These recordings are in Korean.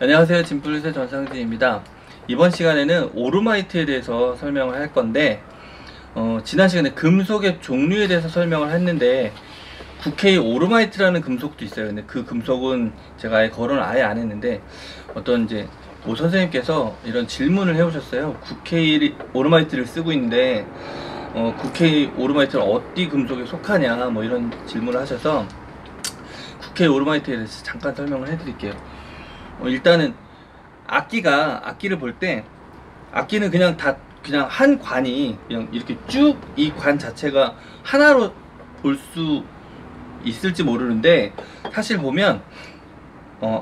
안녕하세요, 진플루스의 전상진입니다. 이번 시간에는 오르마이트에 대해서 설명을 할 건데 지난 시간에 금속의 종류에 대해서 설명을 했는데 국회의 오르마이트라는 금속도 있어요. 근데 그 금속은 제가 아예 거론을 아예 안 했는데 어떤 이제 오 선생님께서 이런 질문을 해오셨어요. 국회의 오르마이트를 쓰고 있는데 국회의 오르마이트는 어디 금속에 속하냐 뭐 이런 질문을 하셔서 국회의 오르마이트에 대해서 잠깐 설명을 해드릴게요. 일단은 악기를 볼 때 악기는 그냥 한 관이 그냥 이렇게 쭉 이 관 자체가 하나로 볼 수 있을지 모르는데 사실 보면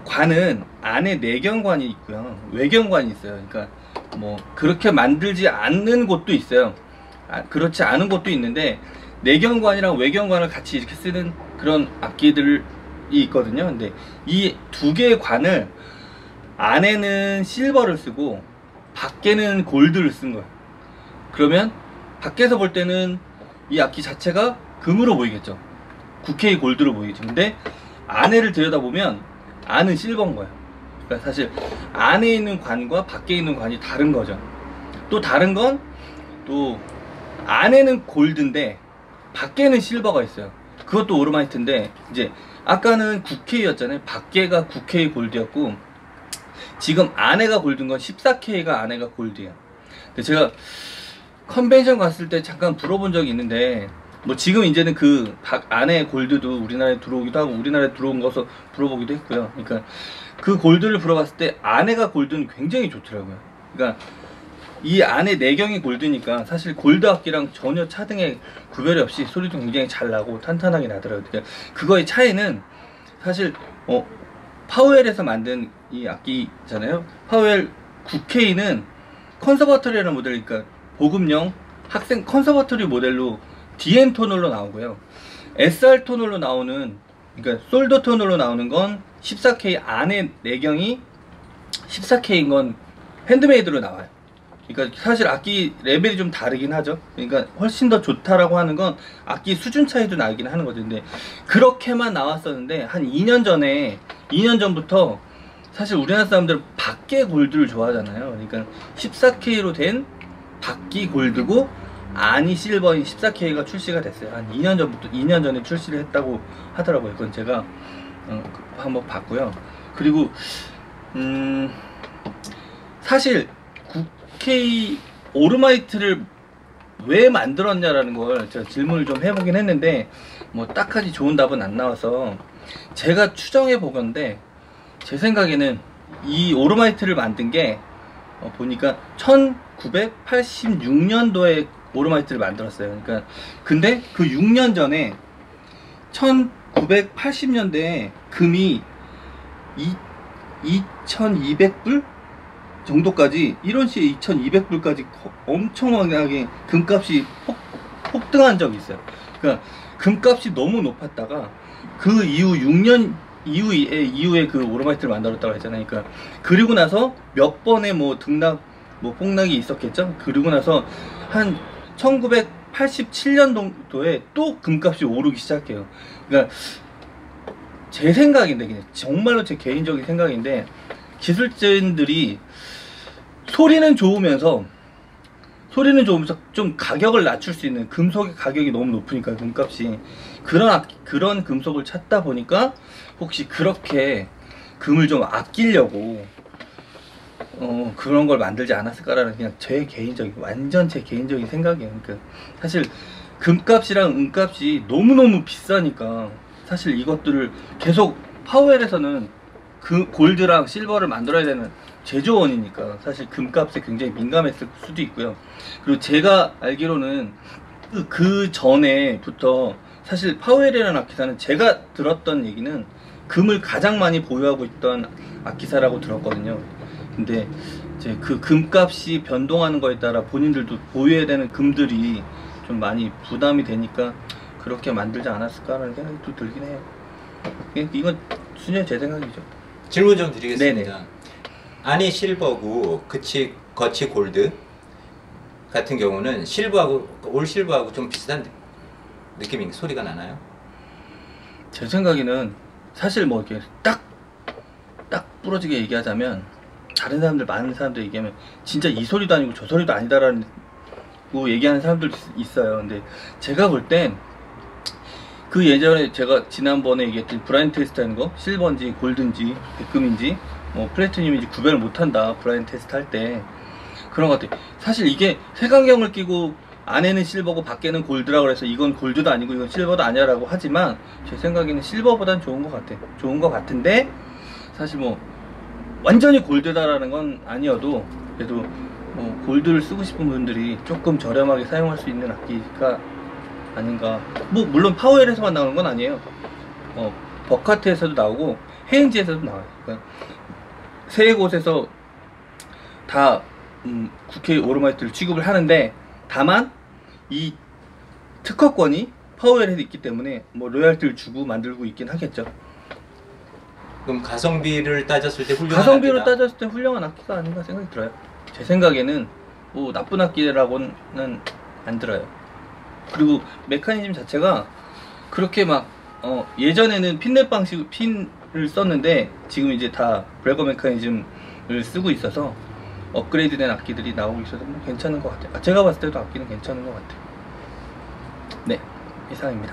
관은 안에 내경관이 있고요, 외경관이 있어요. 그러니까 뭐 그렇게 만들지 않는 곳도 있어요. 그렇지 않은 곳도 있는데 내경관이랑 외경관을 같이 이렇게 쓰는 그런 악기들이 있거든요. 근데 이 두 개의 관을 안에는 실버를 쓰고 밖에는 골드를 쓴 거예요. 그러면 밖에서 볼 때는 이 악기 자체가 금으로 보이겠죠. 국회의 골드로 보이겠죠. 근데 안에를 들여다보면 안은 실버인 거예요. 그러니까 사실 안에 있는 관과 밖에 있는 관이 다른 거죠. 또 다른 건 또 안에는 골드인데 밖에는 실버가 있어요. 그것도 오르마이트인데 이제 아까는 국회였잖아요. 밖에가 국회의 골드였고 지금 안에가 골드인 건 14K가 안에가 골드예요. 근데 제가 컨벤션 갔을 때 잠깐 물어본 적이 있는데 뭐 지금 이제는 그 안에 골드도 우리나라에 들어오기도 하고 우리나라에 들어온 것을 물어보기도 했고요. 그러니까 그 골드를 물어봤을 때 안에가 골드는 굉장히 좋더라고요. 그러니까 이 안에 내경이 골드니까 사실 골드 악기랑 전혀 차등의 구별이 없이 소리도 굉장히 잘 나고 탄탄하게 나더라고요. 그러니까 그거의 차이는 사실 파웰에서 만든 이 악기잖아요. 파웰 국회의는 컨서버터리라는 모델, 그러니까 보급용 학생 컨서버터리 모델로 DM 토널로 나오고요. SR 토널로 나오는, 그러니까 솔더 토널로 나오는 건 14K 안에 내경이 14K인 건 핸드메이드로 나와요. 그러니까 사실 악기 레벨이 좀 다르긴 하죠. 그러니까 훨씬 더 좋다라고 하는 건 악기 수준 차이도 나긴 하는 거죠. 근데 그렇게만 나왔었는데 한 2년 전부터 사실 우리나라 사람들은 밖에 골드를 좋아하잖아요. 그러니까 14K로 된 밖이 골드고 안이 실버인 14K가 출시가 됐어요. 한 2년 전에 출시를 했다고 하더라고요. 그건 제가 한번 봤고요. 그리고 사실 국회 오르마이트를 왜 만들었냐라는 걸 제가 질문을 좀 해보긴 했는데 뭐 딱하지 좋은 답은 안 나와서 제가 추정해 보건데 제 생각에는 이 오르마이트를 만든 게 보니까 1986년도에 오르마이트를 만들었어요. 그러니까 근데 그 6년 전에 1980년대에 금이 2200불 정도까지, 이런 시에 2200불까지 엄청나게 금값이 폭등한 적이 있어요. 그러니까 금값이 너무 높았다가 그 이후 6년 이후에 그 오르마이트를 만들었다고 했잖아요. 그러니까 그리고 나서 몇 번의 뭐 등락 뭐 폭락이 있었겠죠. 그리고 나서 한 1987년 정도에 또 금값이 오르기 시작해요. 그러니까 제 생각인데, 그냥 정말로 제 개인적인 생각인데, 기술진들이 소리는 좋으면서 좀 가격을 낮출 수 있는, 금속의 가격이 너무 높으니까 금값이, 그런 금속을 찾다 보니까 혹시 그렇게 금을 좀 아끼려고 그런 걸 만들지 않았을까라는 그냥 완전 제 개인적인 생각이에요. 그러니까 사실 금값이랑 은값이 너무너무 비싸니까 사실 이것들을 계속 파웰에서는 그 골드랑 실버를 만들어야 되는 제조원이니까 사실 금값에 굉장히 민감했을 수도 있고요. 그리고 제가 알기로는 그 전에부터 사실 파웰이라는 악기사는, 제가 들었던 얘기는 금을 가장 많이 보유하고 있던 악기사라고 들었거든요. 근데 이제 그 금값이 변동하는 거에 따라 본인들도 보유해야 되는 금들이 좀 많이 부담이 되니까 그렇게 만들지 않았을까라는 생각이 또 들긴 해요. 이건 순전히 제 생각이죠. 질문 좀 드리겠습니다. 네네. 안이 실버고 겉이 골드 같은 경우는 올 실버하고 좀 비슷한 느낌이, 소리가 나나요? 제 생각에는 사실 뭐 이렇게 딱 부러지게 얘기하자면 다른 사람들, 많은 사람들 얘기하면 진짜 이 소리도 아니고 저 소리도 아니다라고 얘기하는 사람들 있어요. 근데 제가 볼 땐 그 예전에 제가 지난번에 얘기했던 브라인드 테스트 하는 거, 실버인지 골든지 백금인지 뭐 플래티늄인지 구별을 못한다, 브라인드 테스트 할 때. 그런 것 같아. 사실 이게 색안경을 끼고 안에는 실버고 밖에는 골드라고 해서 이건 골드도 아니고 이건 실버도 아니라고 하지만 제 생각에는 실버보단 좋은 것 같아. 좋은 것 같은데 사실 뭐 완전히 골드다라는 건 아니어도 그래도 골드를 쓰고 싶은 분들이 조금 저렴하게 사용할 수 있는 악기가 아닌가. 뭐 물론 파워웰에서만 나오는 건 아니에요. 버카트에서도 나오고 헤인지에서도 나와요. 그러니까 세 곳에서 다 국회 오르마이트를 취급을 하는데, 다만 이 특허권이 파워웰에 있기 때문에 뭐 로열티를 주고 만들고 있긴 하겠죠. 그럼 가성비를 따졌을 때 훌륭한 가성비로 악기다. 따졌을 때 훌륭한 악기가 아닌가 생각이 들어요. 제 생각에는 뭐 나쁜 악기라고는 안 들어요. 그리고 메커니즘 자체가 그렇게 막 예전에는 핀넷 방식 핀을 썼는데 지금 이제 다 브레거 메커니즘을 쓰고 있어서 업그레이드된 악기들이 나오고 있어서 뭐 괜찮은 것 같아요. 제가 봤을 때도 악기는 괜찮은 것 같아요. 네, 이상입니다.